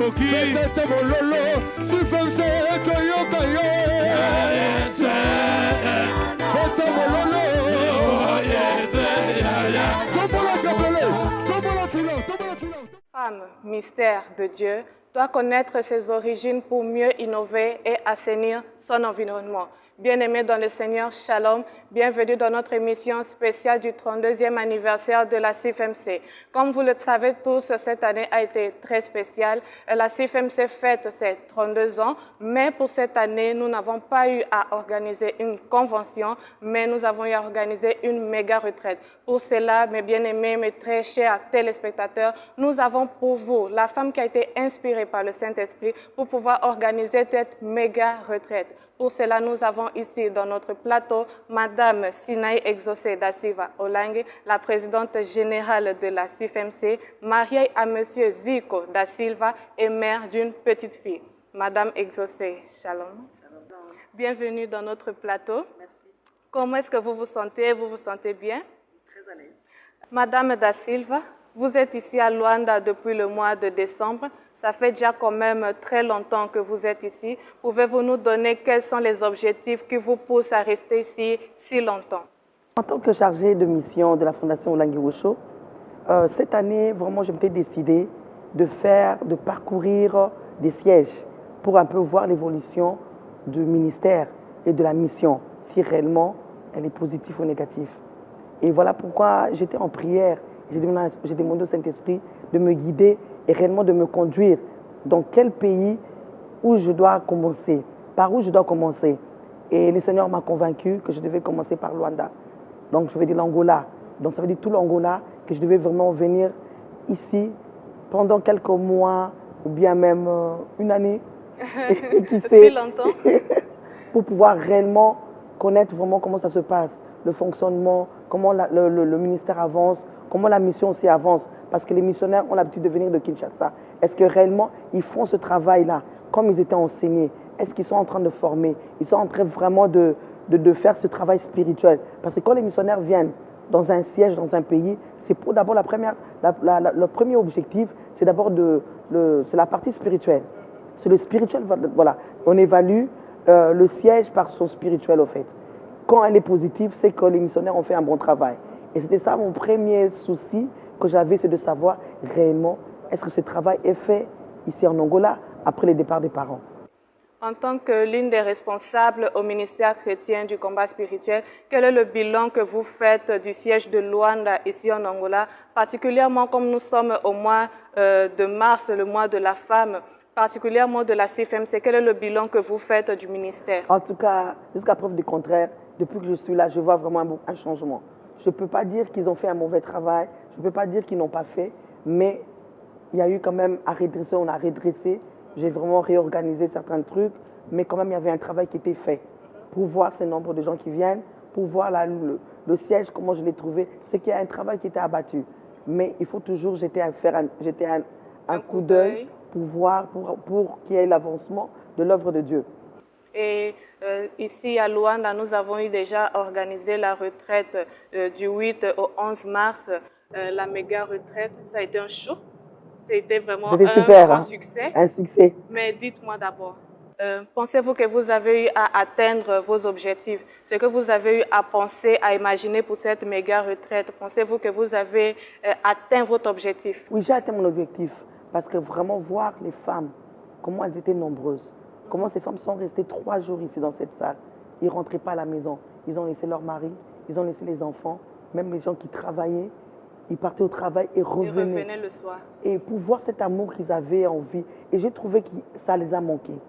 Betete mololo, sifemse toyoka yo. Betete mololo. Tombola tebele, tombola filo. Femme, mystère de Dieu, doit connaître ses origines pour mieux innover et assainir son environnement. Bien-aimés dans le Seigneur, Shalom, bienvenue dans notre émission spéciale du 32e anniversaire de la CIFMC. Comme vous le savez tous, cette année a été très spéciale. La CIFMC fête ses 32 ans, mais pour cette année, nous n'avons pas eu à organiser une convention, mais nous avons eu à organiser une méga retraite. Pour cela, mes bien-aimés, mes très chers téléspectateurs, nous avons pour vous la femme qui a été inspirée par le Saint-Esprit pour pouvoir organiser cette méga retraite. Pour cela, nous avons ici dans notre plateau Madame Sinaï Exaucé da Silva Olangue, la présidente générale de la CIFMC, mariée à Monsieur Zico da Silva et mère d'une petite fille. Madame Exaucé, shalom. Bienvenue dans notre plateau. Merci. Comment est-ce que vous vous sentez? Vous vous sentez bien? Très à l'aise. Madame da Silva, vous êtes ici à Luanda depuis le mois de décembre. Ça fait déjà quand même très longtemps que vous êtes ici. Pouvez-vous nous donner quels sont les objectifs qui vous poussent à rester ici si longtemps? En tant que chargée de mission de la Fondation Olangue Wosho, cette année, vraiment, je m'étais décidée de parcourir des sièges pour un peu voir l'évolution du ministère et de la mission, si réellement elle est positive ou négative. Et voilà pourquoi j'étais en prière. J'ai demandé au Saint-Esprit de me guider et réellement de me conduire dans quel pays où je dois commencer, par où je dois commencer. Et le Seigneur m'a convaincu que je devais commencer par Luanda. Donc je vais dire l'Angola. Donc ça veut dire tout l'Angola, que je devais vraiment venir ici pendant quelques mois ou bien même une année. Qui sait, Si longtemps? pour pouvoir réellement connaître vraiment comment ça se passe, le fonctionnement, comment le ministère avance, comment la mission aussi avance. Parce que les missionnaires ont l'habitude de venir de Kinshasa. Est-ce que réellement ils font ce travail-là comme ils étaient enseignés? Est-ce qu'ils sont en train de former? Ils sont en train vraiment de faire ce travail spirituel. Parce que quand les missionnaires viennent dans un siège, dans un pays, c'est pour d'abord le premier objectif, c'est d'abord c'est la partie spirituelle. C'est le spirituel, voilà. On évalue le siège par son spirituel, au fait. Quand elle est positive, c'est que les missionnaires ont fait un bon travail. Et c'était ça mon premier souci que j'avais, c'est de savoir réellement est-ce que ce travail est fait ici en Angola après le départ des parents. En tant que l'une des responsables au ministère chrétien du combat spirituel, quel est le bilan que vous faites du siège de Luanda ici en Angola, particulièrement comme nous sommes au mois de mars, le mois de la femme, particulièrement de la CIFMC, quel est le bilan que vous faites du ministère? En tout cas, jusqu'à preuve du contraire, depuis que je suis là, je vois vraiment un changement. Je ne peux pas dire qu'ils ont fait un mauvais travail, je ne peux pas dire qu'ils n'ont pas fait, mais il y a eu quand même à redresser, on a redressé. J'ai vraiment réorganisé certains trucs, mais quand même il y avait un travail qui était fait pour voir ce nombre de gens qui viennent, pour voir le siège, comment je l'ai trouvé. C'est qu'il y a un travail qui était abattu, mais il faut toujours jeter un coup d'œil pour voir, pour qu'il y ait l'avancement de l'œuvre de Dieu. Et ici à Luanda, nous avons eu déjà organisé la retraite du 8 au 11 mars, la méga retraite. Ça a été un show. C'était vraiment un grand succès. Un succès. Mais dites-moi d'abord, pensez-vous que vous avez eu à atteindre vos objectifs? Ce que vous avez eu à penser, à imaginer pour cette méga retraite, pensez-vous que vous avez atteint votre objectif? Oui, j'ai atteint mon objectif. Parce que vraiment voir les femmes, comment elles étaient nombreuses. Comment ces femmes sont restées 3 jours ici dans cette salle. Ils ne rentraient pas à la maison. Ils ont laissé leur mari, ils ont laissé les enfants, même les gens qui travaillaient. Ils partaient au travail et revenaient. Ils revenaient le soir. Et pour voir cet amour qu'ils avaient en vie. Et j'ai trouvé que ça les a manqués.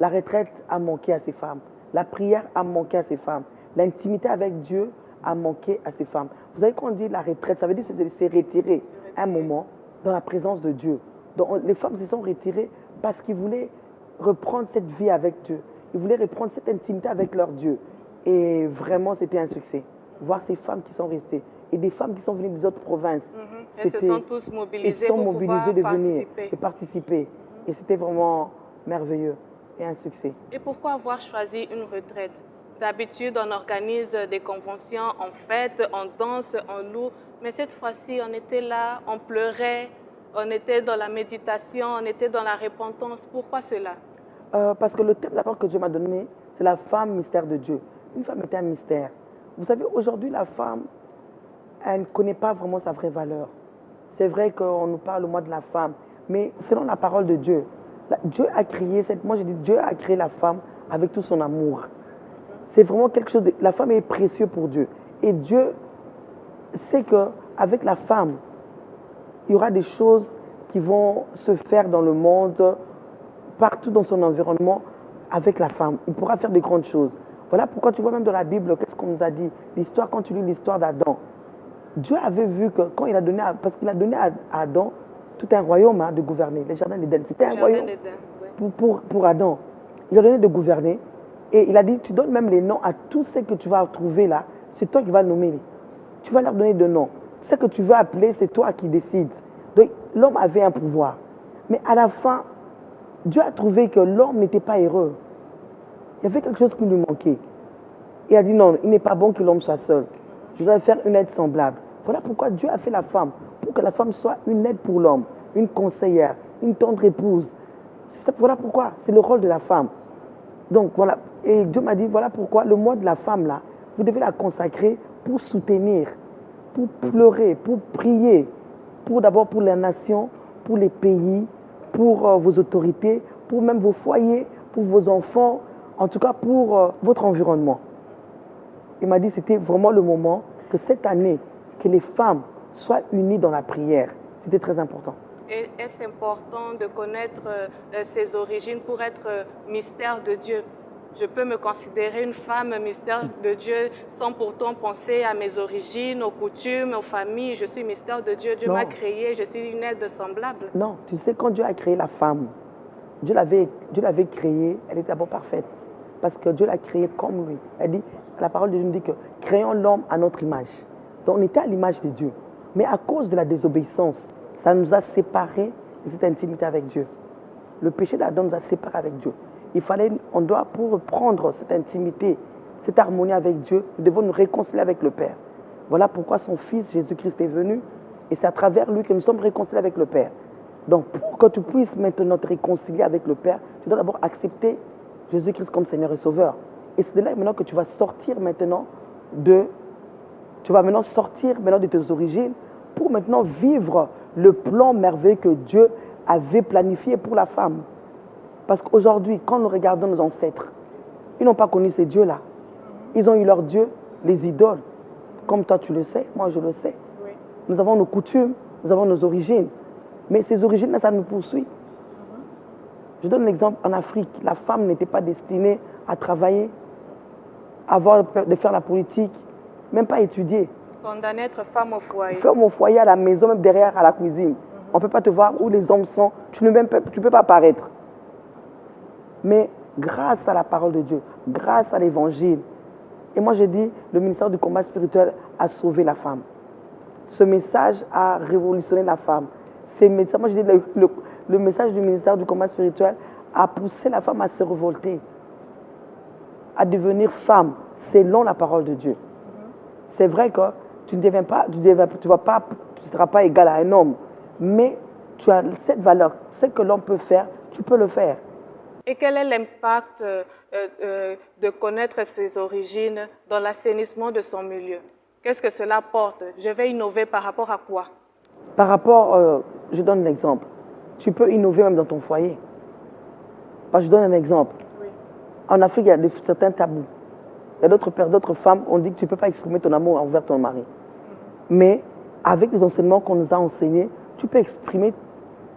La retraite a manqué à ces femmes. La prière a manqué à ces femmes. L'intimité avec Dieu a manqué à ces femmes. Vous savez, quand on dit la retraite, ça veut dire que c'est retirer un moment dans la présence de Dieu. Donc, les femmes se sont retirées parce qu'ils voulaient reprendre cette vie avec Dieu. Ils voulaient reprendre cette intimité avec leur Dieu. Et vraiment, c'était un succès. Voir ces femmes qui sont restées. Et des femmes qui sont venues des autres provinces. Elles se sont tous mobilisées pour pouvoir de venir et participer. Et c'était vraiment merveilleux et un succès. Et pourquoi avoir choisi une retraite? D'habitude, on organise des conventions, on fête, on danse, on loue. Mais cette fois-ci, on était là, on pleurait, On était dans la méditation, on était dans la repentance. Pourquoi cela? Parce que le thème de la parole que Dieu m'a donné, c'est la femme mystère de Dieu. Une femme est un mystère. Vous savez, aujourd'hui, la femme, elle ne connaît pas vraiment sa vraie valeur. C'est vrai qu'on nous parle au mois de la femme, mais selon la parole de Dieu, Dieu a créé moi je dis Dieu a créé la femme avec tout son amour. C'est vraiment quelque chose la femme est précieuse pour Dieu. Et Dieu sait qu'avec la femme, il y aura des choses qui vont se faire dans le monde, partout dans son environnement, avec la femme. Il pourra faire des grandes choses. Voilà pourquoi tu vois même dans la Bible, qu'est-ce qu'on nous a dit? L'histoire, quand tu lis l'histoire d'Adam, Dieu avait vu que quand il a donné, parce qu'il a donné à Adam tout un royaume de gouverner, le jardin d'Éden. C'était un royaume pour Adam. Il a donné de gouverner et il a dit, tu donnes même les noms à tous ceux que tu vas trouver là. C'est toi qui vas nommer. Tu vas leur donner des noms. Ce que tu veux appeler, c'est toi qui décides. Donc l'homme avait un pouvoir. Mais à la fin, Dieu a trouvé que l'homme n'était pas heureux. Il y avait quelque chose qui lui manquait. Il a dit non, il n'est pas bon que l'homme soit seul. Je dois faire une aide semblable. Voilà pourquoi Dieu a fait la femme. Pour que la femme soit une aide pour l'homme, une conseillère, une tendre épouse. Voilà pourquoi, c'est le rôle de la femme. Donc voilà, et Dieu m'a dit, voilà pourquoi le mois de la femme là, vous devez la consacrer pour soutenir, pour pleurer, pour prier, d'abord pour la nation, pour les pays, pour vos autorités, pour même vos foyers, pour vos enfants, en tout cas pour votre environnement. Il m'a dit que c'était vraiment le moment que cette année, que les femmes soient unies dans la prière. C'était très important. Et est-ce important de connaître ses origines pour être mystère de Dieu? Je peux me considérer une femme mystère de Dieu sans pourtant penser à mes origines, aux coutumes, aux familles. Je suis mystère de Dieu. Dieu m'a créé, je suis une aide semblable. Non, tu sais, quand Dieu a créé la femme, Dieu l'avait créée, elle était d'abord parfaite. Parce que Dieu l'a créée comme lui. Elle dit, la parole de Dieu nous dit que créons l'homme à notre image. Donc on était à l'image de Dieu. Mais à cause de la désobéissance, ça nous a séparés de cette intimité avec Dieu. Le péché d'Adam nous a séparés avec Dieu. On doit, pour reprendre cette intimité, cette harmonie avec Dieu, nous devons nous réconcilier avec le Père. Voilà pourquoi son Fils Jésus-Christ est venu, et c'est à travers lui que nous sommes réconciliés avec le Père. Donc, pour que tu puisses maintenant te réconcilier avec le Père, tu dois d'abord accepter Jésus-Christ comme Seigneur et Sauveur. Et c'est de là maintenant que tu vas sortir maintenant de tes origines pour maintenant vivre le plan merveilleux que Dieu avait planifié pour la femme. Parce qu'aujourd'hui, quand nous regardons nos ancêtres, ils n'ont pas connu ces dieux-là. Ils ont eu leurs dieux, les idoles. Comme toi tu le sais, moi je le sais. Oui. Nous avons nos coutumes, nous avons nos origines. Mais ces origines-là, ça nous poursuit. Je donne l'exemple en Afrique. La femme n'était pas destinée à travailler, de faire la politique, même pas étudier. Condamnée à être femme au foyer. Femme au foyer, à la maison, même derrière à la cuisine. On ne peut pas te voir où les hommes sont. Tu ne peux pas apparaître. Mais grâce à la parole de Dieu, grâce à l'évangile, et moi je dis, le ministère du combat spirituel a sauvé la femme. Ce message a révolutionné la femme. Moi je dis, le message du ministère du combat spirituel a poussé la femme à se révolter, à devenir femme selon la parole de Dieu. C'est vrai que tu ne seras pas égal à un homme, mais tu as cette valeur. Ce que l'homme peut faire, tu peux le faire. Et quel est l'impact de connaître ses origines dans l'assainissement de son milieu? Qu'est-ce que cela porte? Je vais innover par rapport à quoi? Par rapport, je donne un exemple. Tu peux innover même dans ton foyer. Je donne un exemple. Oui. En Afrique, il y a certains tabous. Il y a d'autres femmes, on dit que tu ne peux pas exprimer ton amour envers ton mari. Mais avec les enseignements qu'on nous a enseignés, tu peux exprimer,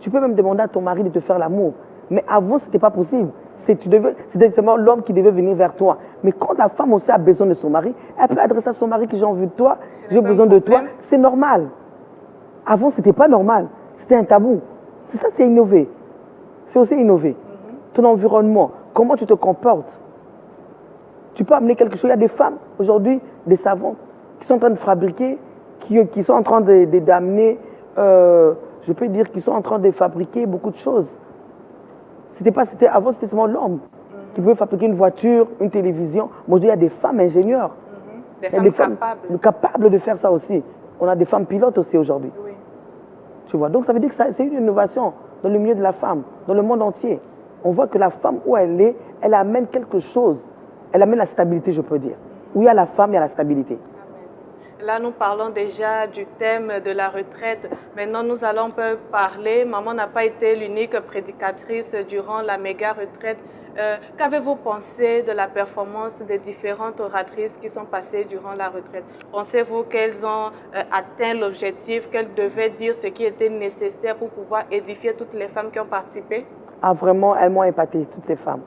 tu peux même demander à ton mari de te faire l'amour. Mais avant, ce n'était pas possible. C'était seulement l'homme qui devait venir vers toi. Mais quand la femme aussi a besoin de son mari, elle peut adresser à son mari que j'ai envie de toi, j'ai besoin de toi. C'est normal. Avant, ce n'était pas normal. C'était un tabou. C'est ça, c'est innover. C'est aussi innover. Ton environnement, comment tu te comportes. Tu peux amener quelque chose. Il y a des femmes, aujourd'hui, des savantes, qui sont en train de fabriquer, qui sont en train d'amener, je peux dire, qui sont en train de fabriquer beaucoup de choses. Avant, c'était seulement l'homme qui pouvait fabriquer une voiture, une télévision. Aujourd'hui, il y a des femmes ingénieurs. Des femmes capables. Capables de faire ça aussi. On a des femmes pilotes aussi aujourd'hui. Oui. Tu vois, donc ça veut dire que c'est une innovation dans le milieu de la femme, dans le monde entier. On voit que la femme, où elle est, elle amène quelque chose. Elle amène la stabilité, je peux dire. Où il y a la femme, il y a la stabilité. Là, nous parlons déjà du thème de la retraite. Maintenant, nous allons un peu parler. Maman n'a pas été l'unique prédicatrice durant la méga retraite. Qu'avez-vous pensé de la performance des différentes oratrices qui sont passées durant la retraite? Pensez-vous qu'elles ont atteint l'objectif, qu'elles devaient dire ce qui était nécessaire pour pouvoir édifier toutes les femmes qui ont participé? Ah, vraiment, elles m'ont épaté, toutes ces femmes.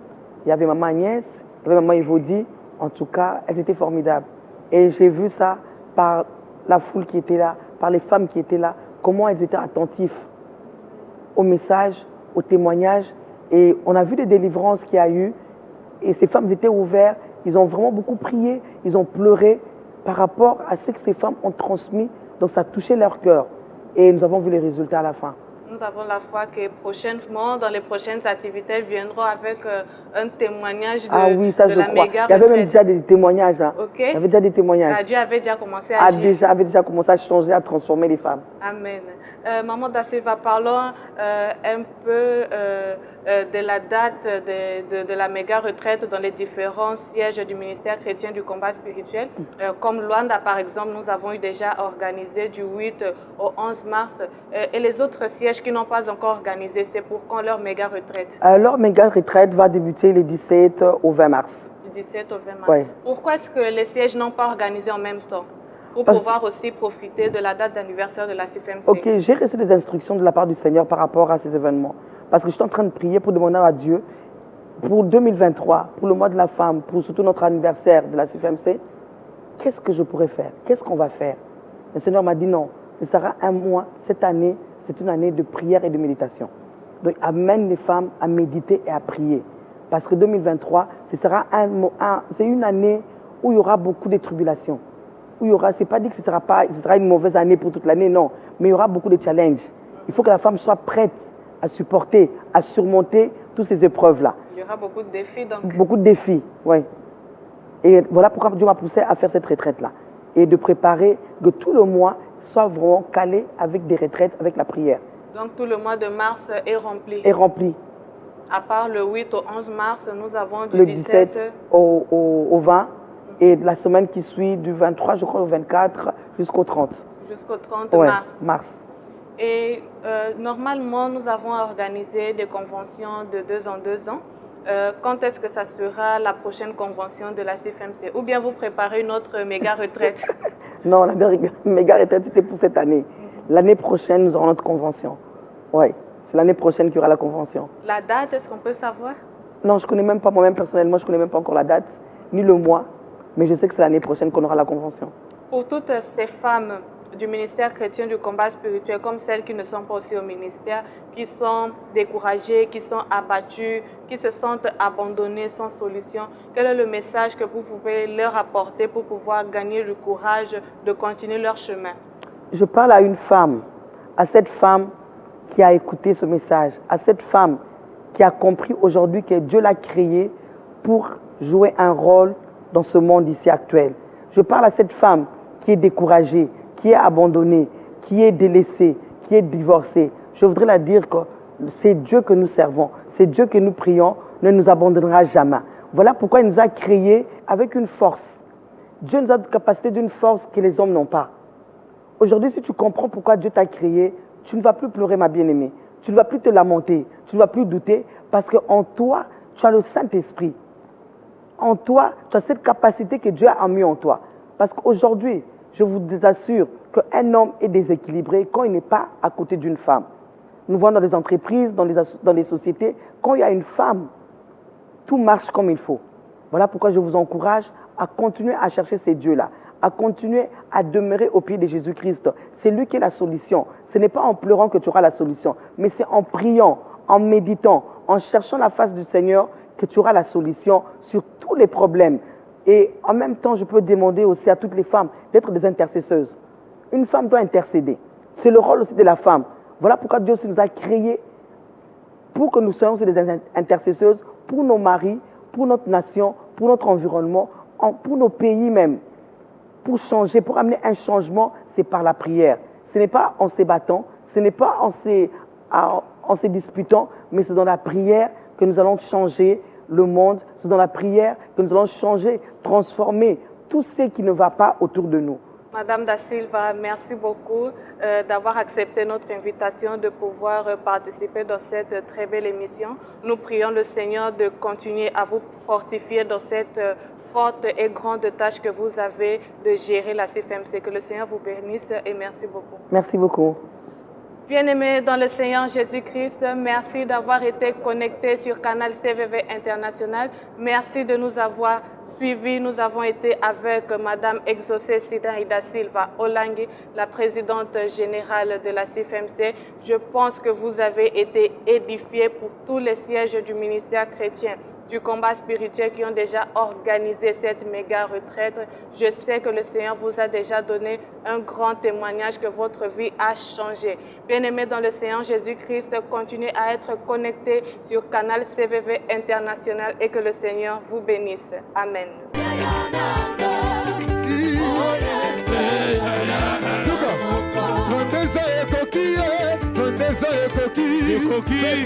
Il y avait maman Agnès, il y avait maman Yvodi. En tout cas, elles étaient formidables. Et j'ai vu ça par la foule qui était là, par les femmes qui étaient là, comment elles étaient attentives aux messages, aux témoignages. Et on a vu des délivrances qu'il y a eu. Et ces femmes étaient ouvertes, ils ont vraiment beaucoup prié, ils ont pleuré par rapport à ce que ces femmes ont transmis. Donc ça a touché leur cœur. Et nous avons vu les résultats à la fin. Nous avons la foi que prochainement, dans les prochaines activités, elles viendront avec un témoignage de, ah oui, ça, de je la crois. méga Il y avait retraite. même déjà des témoignages. Hein. Ok. Il y avait déjà des témoignages. Ah, Dieu avait déjà commencé à agir. Avait déjà commencé à changer, à transformer les femmes. Amen. Maman Da Silva, parlons un peu de la date de la méga retraite dans les différents sièges du ministère chrétien du combat spirituel. Comme Luanda, par exemple, nous avons eu déjà organisé du 8 au 11 mars. Et les autres sièges qui n'ont pas encore organisé, c'est pour quand leur méga retraite? Leur méga retraite va débuter le 17 au 20 mars. Du 17 au 20 mars. Ouais. Pourquoi est-ce que les sièges n'ont pas organisé en même temps? Pour pouvoir aussi profiter de la date d'anniversaire de la CFMC. Ok, j'ai reçu des instructions de la part du Seigneur par rapport à ces événements. Parce que je suis en train de prier pour demander à Dieu, pour 2023, pour le mois de la femme, pour surtout notre anniversaire de la CFMC, qu'est-ce que je pourrais faire? Qu'est-ce qu'on va faire? Le Seigneur m'a dit non, ce sera un mois, cette année, c'est une année de prière et de méditation. Donc amène les femmes à méditer et à prier. Parce que 2023, ce sera c'est une année où il y aura beaucoup de tribulations. Où il y aura, c'est pas dit que ce sera une mauvaise année pour toute l'année, non. Mais il y aura beaucoup de challenges. Il faut que la femme soit prête à supporter, à surmonter toutes ces épreuves-là. Il y aura beaucoup de défis, donc. Beaucoup de défis, oui. Et voilà pourquoi Dieu m'a poussé à faire cette retraite-là. Et de préparer que tout le mois soit vraiment calé avec des retraites, avec la prière. Donc tout le mois de mars est rempli. Est rempli. À part le 8 au 11 mars, nous avons du Le 17 au 20. Et la semaine qui suit, du 23, je crois, au 24, jusqu'au 30. Jusqu'au 30 ouais, mars. Et normalement, nous avons organisé des conventions de 2 en 2 ans. Quand est-ce que ça sera la prochaine convention de la CFMC? Ou bien vous préparez une autre méga retraite? Non, la méga retraite, c'était pour cette année. L'année prochaine, nous aurons notre convention. Oui, c'est l'année prochaine qu'il y aura la convention. La date, est-ce qu'on peut savoir? Non, je ne connais même pas moi-même personnellement, je ne connais même pas encore la date, ni le mois. Mais je sais que c'est l'année prochaine qu'on aura la convention. Pour toutes ces femmes du ministère chrétien du combat spirituel, comme celles qui ne sont pas aussi au ministère, qui sont découragées, qui sont abattues, qui se sentent abandonnées sans solution, quel est le message que vous pouvez leur apporter pour pouvoir gagner le courage de continuer leur chemin? Je parle à une femme, à cette femme qui a écouté ce message, à cette femme qui a compris aujourd'hui que Dieu l'a créée pour jouer un rôle dans ce monde ici actuel. Je parle à cette femme qui est découragée, qui est abandonnée, qui est délaissée, qui est divorcée. Je voudrais la dire que c'est Dieu que nous servons, c'est Dieu que nous prions, ne nous abandonnera jamais. Voilà pourquoi il nous a créés avec une force. Dieu nous a une capacité d'une force que les hommes n'ont pas. Aujourd'hui, si tu comprends pourquoi Dieu t'a créé, tu ne vas plus pleurer, ma bien-aimée. Tu ne vas plus te lamenter, tu ne vas plus douter, parce qu'en toi, tu as le Saint-Esprit. En toi, tu as cette capacité que Dieu a mis en toi. Parce qu'aujourd'hui, je vous assure qu'un homme est déséquilibré quand il n'est pas à côté d'une femme. Nous voyons dans les entreprises, dans les sociétés, quand il y a une femme, tout marche comme il faut. Voilà pourquoi je vous encourage à continuer à chercher ces dieux-là, à continuer à demeurer au pied de Jésus-Christ. C'est lui qui est la solution. Ce n'est pas en pleurant que tu auras la solution, mais c'est en priant, en méditant, en cherchant la face du Seigneur que tu auras la solution sur tous les problèmes. Et en même temps, je peux demander aussi à toutes les femmes d'être des intercesseuses. Une femme doit intercéder. C'est le rôle aussi de la femme. Voilà pourquoi Dieu aussi nous a créés pour que nous soyons aussi des intercesseuses pour nos maris, pour notre nation, pour notre environnement, pour nos pays même. Pour changer, pour amener un changement, c'est par la prière. Ce n'est pas en se battant, ce n'est pas en se disputant, mais c'est dans la prière que nous allons changer le monde. C'est dans la prière que nous allons changer, transformer tout ce qui ne va pas autour de nous. Madame Da Silva, merci beaucoup d'avoir accepté notre invitation de pouvoir participer dans cette très belle émission. Nous prions le Seigneur de continuer à vous fortifier dans cette forte et grande tâche que vous avez de gérer la CFMC. Que le Seigneur vous bénisse et merci beaucoup. Merci beaucoup. Bien-aimés dans le Seigneur Jésus-Christ, merci d'avoir été connectés sur Canal CVV International. Merci de nous avoir suivis. Nous avons été avec Madame Exaucée Sidari Da Silva Olangi, la présidente générale de la CFMC. Je pense que vous avez été édifiés pour tous les sièges du ministère chrétien du combat spirituel qui ont déjà organisé cette méga retraite. Je sais que le Seigneur vous a déjà donné un grand témoignage que votre vie a changé. Bien-aimés dans le Seigneur Jésus-Christ, continuez à être connectés sur Canal CVV International et que le Seigneur vous bénisse. Amen. Coquille,